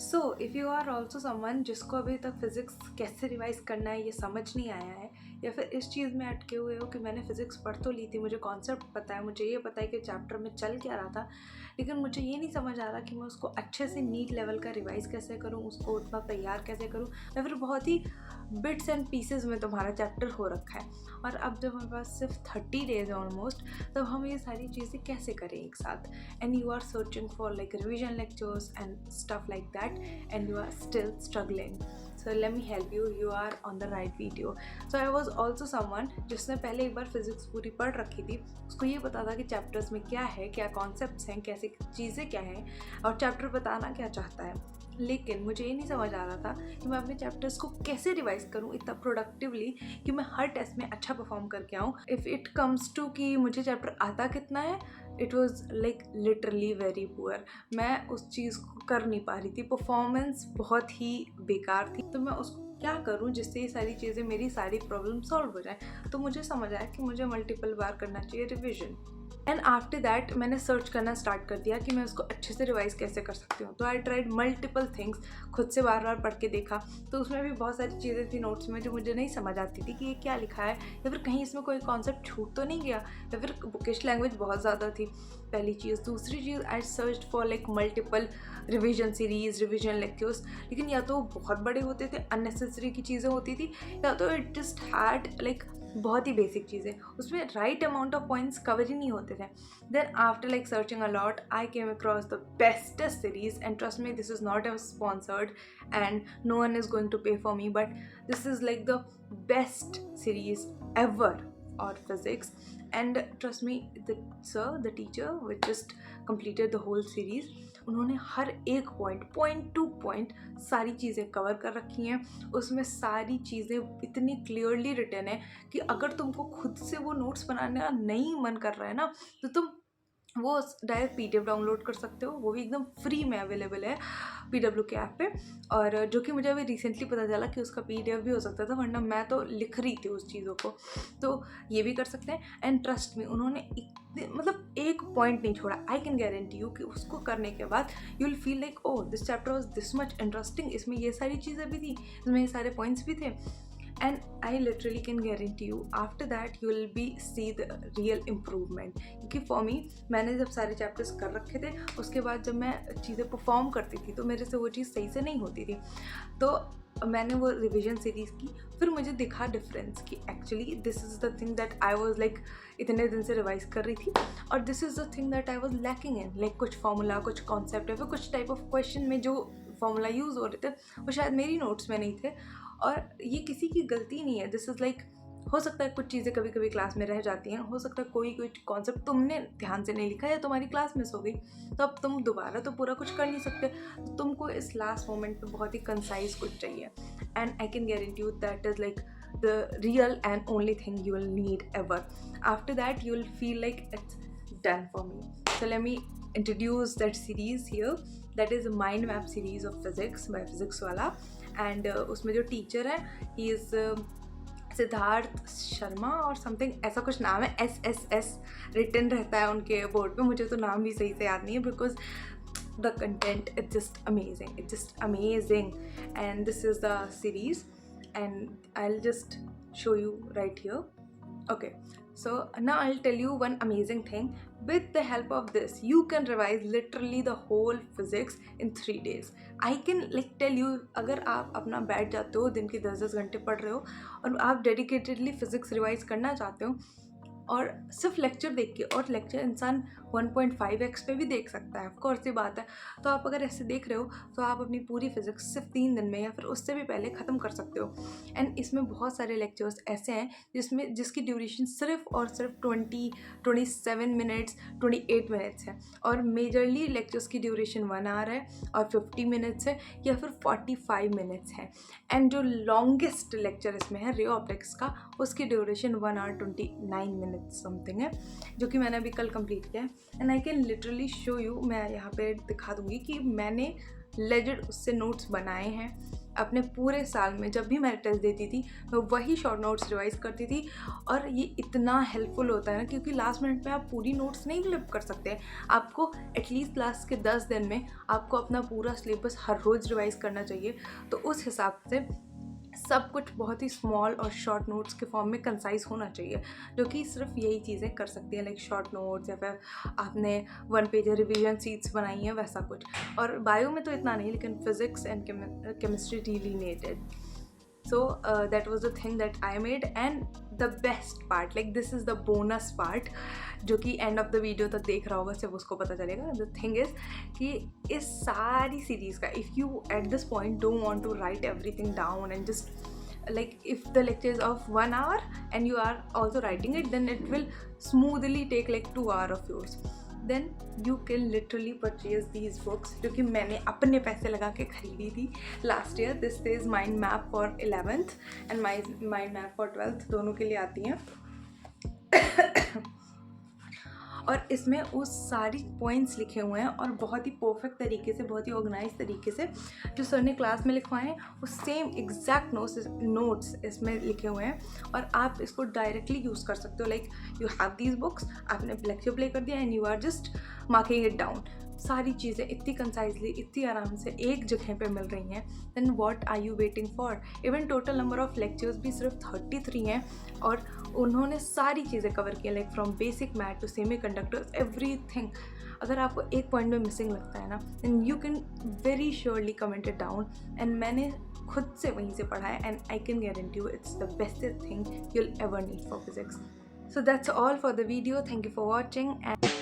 So if you are also someone जिसको अभी तक फिज़िक्स कैसे रिवाइज करना है ये समझ नहीं आया है, या फिर इस चीज़ में अटके हुए हो कि मैंने फ़िज़िक्स पढ़ तो ली थी, मुझे कॉन्सेप्ट पता है, मुझे ये पता है कि चैप्टर में चल क्या रहा था, लेकिन मुझे ये नहीं समझ आ रहा कि मैं उसको अच्छे से नीट लेवल का रिवाइज कैसे करूँ, उसको उतना तैयार कैसे करूँ, या फिर बहुत ही बिट्स एंड पीसेज में तुम्हारा चैप्टर हो रखा है और अब जब हमारे पास सिर्फ 30 डेज है ऑलमोस्ट, तब हम ये सारी चीज़ें कैसे करें एक साथ, and you are searching for like revision lectures and stuff like that, and you are still struggling. So let me help you. You are on the right video. So I was also someone जिसने पहले एक बार physics पूरी पढ़ रखी थी, उसको ये पता था कि चैप्टर्स में क्या है, क्या कॉन्सेप्ट्स हैं, कैसे चीज़ें क्या हैं और चैप्टर बताना क्या चाहता है, लेकिन मुझे ये नहीं समझ आ रहा था कि मैं अपने चैप्टर्स को कैसे रिवाइज करूँ इतना प्रोडक्टिवली कि मैं हर टेस्ट में अच्छा परफॉर्म करके आऊँ. इफ़ इट कम्स टू कि मुझे चैप्टर आता कितना है, it was like literally very poor. मैं उस चीज़ को कर नहीं पा रही थी, परफॉर्मेंस बहुत ही बेकार थी. तो मैं उसको क्या करूं जिससे ये सारी चीज़ें, मेरी सारी प्रॉब्लम सॉल्व हो जाए. तो मुझे समझ आया कि मुझे मल्टीपल बार करना चाहिए रिविजन. एंड आफ्टर दैट मैंने सर्च करना स्टार्ट कर दिया कि मैं उसको अच्छे से रिवाइज कैसे कर सकती हूँ. तो आई ट्राइड मल्टीपल थिंग्स, खुद से बार बार पढ़ के देखा. तो उसमें भी बहुत सारी चीज़ें थी नोट्स में जो मुझे नहीं समझ आती थी कि ये क्या लिखा है, या फिर कहीं इसमें कोई कॉन्सेप्ट छूट तो नहीं गया, या फिर बुकिश लैंग्वेज बहुत ज़्यादा थी. पहली चीज़. दूसरी चीज़, I search for like multiple revision series, revision lectures, लेकिन या तो बहुत बड़े होते थे, अननेसेसरी की चीज़ें होती थी, या तो इट जस्ट हैड लाइक बहुत ही बेसिक चीज़ें, उसमें right amount of points cover ही नहीं होते थे. Then after like searching a lot I came across the bestest series, and trust me, this is not a sponsored and no one is going to pay for me, but this is like the best series ever or physics. And trust me, the teacher which just completed the whole series, उन्होंने हर एक point two point सारी चीज़ें cover कर रखी हैं. उसमें सारी चीज़ें इतनी क्लियरली रिटन है कि अगर तुमको खुद से वो नोट्स बनाने का नहीं मन कर रहा है ना, तो तुम वो डायरेक्ट PDF डाउनलोड कर सकते हो. वो भी एकदम फ्री में अवेलेबल है PW के ऐप पे, और जो कि मुझे अभी रिसेंटली पता चला कि उसका PDF भी हो सकता था, वरना मैं तो लिख रही थी उस चीज़ों को. तो ये भी कर सकते हैं. एंड ट्रस्ट मी, उन्होंने मतलब एक पॉइंट नहीं छोड़ा. आई कैन गारंटी यू कि उसको करने के बाद you will feel like, oh this chapter was this much interesting, इसमें ये सारी चीज़ें भी थी, इसमें ये सारे पॉइंट्स भी थे. And I literally can guarantee you after that you will be see the real improvement. क्योंकि for me, मैंने जब सारे चैप्टर्स कर रखे थे, उसके बाद जब मैं चीज़ें परफॉर्म करती थी तो मेरे से वो चीज़ सही से नहीं होती थी. तो मैंने वो रिविजन सीरीज़ की, फिर मुझे दिखा डिफरेंस कि actually this is the thing that I was like इतने दिन से रिवाइज कर रही थी, और this is the thing that I was lacking in, like कुछ फॉर्मूला, कुछ कॉन्सेप्ट, या फिर कुछ टाइप ऑफ क्वेश्चन में जो फॉर्मूला यूज़ हो रहे थे वो शायद मेरी नोट्स में नहीं थे. और ये किसी की गलती नहीं है. दिस इज़ लाइक, हो सकता है कुछ चीज़ें कभी कभी क्लास में रह जाती हैं, हो सकता है कोई कॉन्सेप्ट तुमने ध्यान से नहीं लिखा या तुम्हारी क्लास मिस हो गई, तो अब तुम दोबारा तो पूरा कुछ कर नहीं सकते. तो तुमको इस लास्ट मोमेंट पे बहुत ही कंसाइज कुछ चाहिए. And I can guarantee you that is like the real and only thing you will need ever. After that you will feel like it's done for me. So let me introduce that series here. That is a mind map series of physics by physics wala. And उसमें जो teacher है, he is Siddharth Sharma और something ऐसा कुछ नाम है. SSS written रहता है उनके बोर्ड पे. मुझे तो नाम भी सही से याद नहीं है, because the content, it's just amazing. And this is the series, and I'll just show you right here. Okay, so now I'll tell you one amazing thing. With the help of this, you can revise literally the whole physics in 3 days. I can like tell you, अगर आप अपना बैठ जाते हो, दिन के 10-10 घंटे पढ़ रहे हो और आप डेडिकेटेडली फिजिक्स रिवाइज करना चाहते हो, और सिर्फ लेक्चर देख के, और लेक्चर इंसान 1.5x पे भी देख सकता है, ऑफकोर्स ये बात है. तो आप अगर ऐसे देख रहे हो तो आप अपनी पूरी फिजिक्स सिर्फ 3 दिन में या फिर उससे भी पहले ख़त्म कर सकते हो. एंड इसमें बहुत सारे लेक्चर्स ऐसे हैं जिसकी ड्यूरेशन सिर्फ और सिर्फ 27 मिनट्स 28 मिनट्स है, और मेजरली लेक्चर्स की ड्यूरेशन 1 आवर है और 50 मिनट्स है या फिर 45 मिनट्स है. एंड जो लॉन्गेस्ट लेक्चर इसमें है रे ऑप्टिक्स का, उसकी ड्यूरेशन 1 आवर 29 मिनट्स समथिंग है, जो कि मैंने अभी कल कंप्लीट किया है. And I can literally show you, मैं यहाँ पे दिखा दूँगी कि मैंने लेजिट उससे नोट्स बनाए हैं अपने पूरे साल में। जब भी मैं टेस्ट देती थी मैं वही शॉर्ट नोट्स रिवाइज करती थी, और ये इतना हेल्पफुल होता है ना, क्योंकि लास्ट मिनट पे आप पूरी नोट्स नहीं फ्लिप कर सकते। आपको एटलीस्ट क्लास के 10 दिन में आपको अपना पूरा सिलेबस हर रोज़ रिवाइज करना चाहिए। तो उस हिसाब से सब कुछ बहुत ही स्मॉल और शॉर्ट नोट्स के फॉर्म में कंसाइज होना चाहिए, जो कि सिर्फ यही चीज़ें कर सकती हैं, लाइक शॉर्ट नोट्स, या फिर आपने 1 पेज रिवीजन शीट्स बनाई हैं वैसा कुछ। और बायो में तो इतना नहीं, लेकिन physics and chemistry really needed. So that was the thing that I made, and the best part, like this is the bonus part, जो कि end of the video तक देख रहा होगा सिर्फ उसको पता चलेगा। The thing is कि इस सारी सीरीज़ का if you at this point don't want to write everything down and just like if the lecture is of 1 hour and you are also writing it, then it will smoothly take like 2 hours of yours. Then you can literally purchase these books, जो कि मैंने अपने पैसे लगा के खरीदी थी last year. This is mind map for 11th and mind map for 12th, दोनों के लिए आती हैं। और इसमें उस सारी पॉइंट्स लिखे हुए हैं, और बहुत ही परफेक्ट तरीके से, बहुत ही ऑर्गेनाइज तरीके से जो सर ने क्लास में लिखवाए हैं वो सेम एग्जैक्ट नोट्स इसमें लिखे हुए हैं, और आप इसको डायरेक्टली यूज़ कर सकते हो। Like you have these books, आपने लेक्चर प्ले कर दिया and you are just marking it down. सारी चीज़ें इतनी कंसाइजली, इतनी आराम से एक जगह पे मिल रही हैं। Then what are you waiting for? Even total number of lectures भी सिर्फ 33 हैं, और उन्होंने सारी चीज़ें कवर की, like from basic math to semiconductors, everything. अगर आपको एक पॉइंट में मिसिंग लगता है ना, then you can very surely comment it down, and मैंने खुद से वहीं से पढ़ा है, and I can guarantee you it's the best thing you'll ever need for physics. So that's all for the video. Thank you for watching, and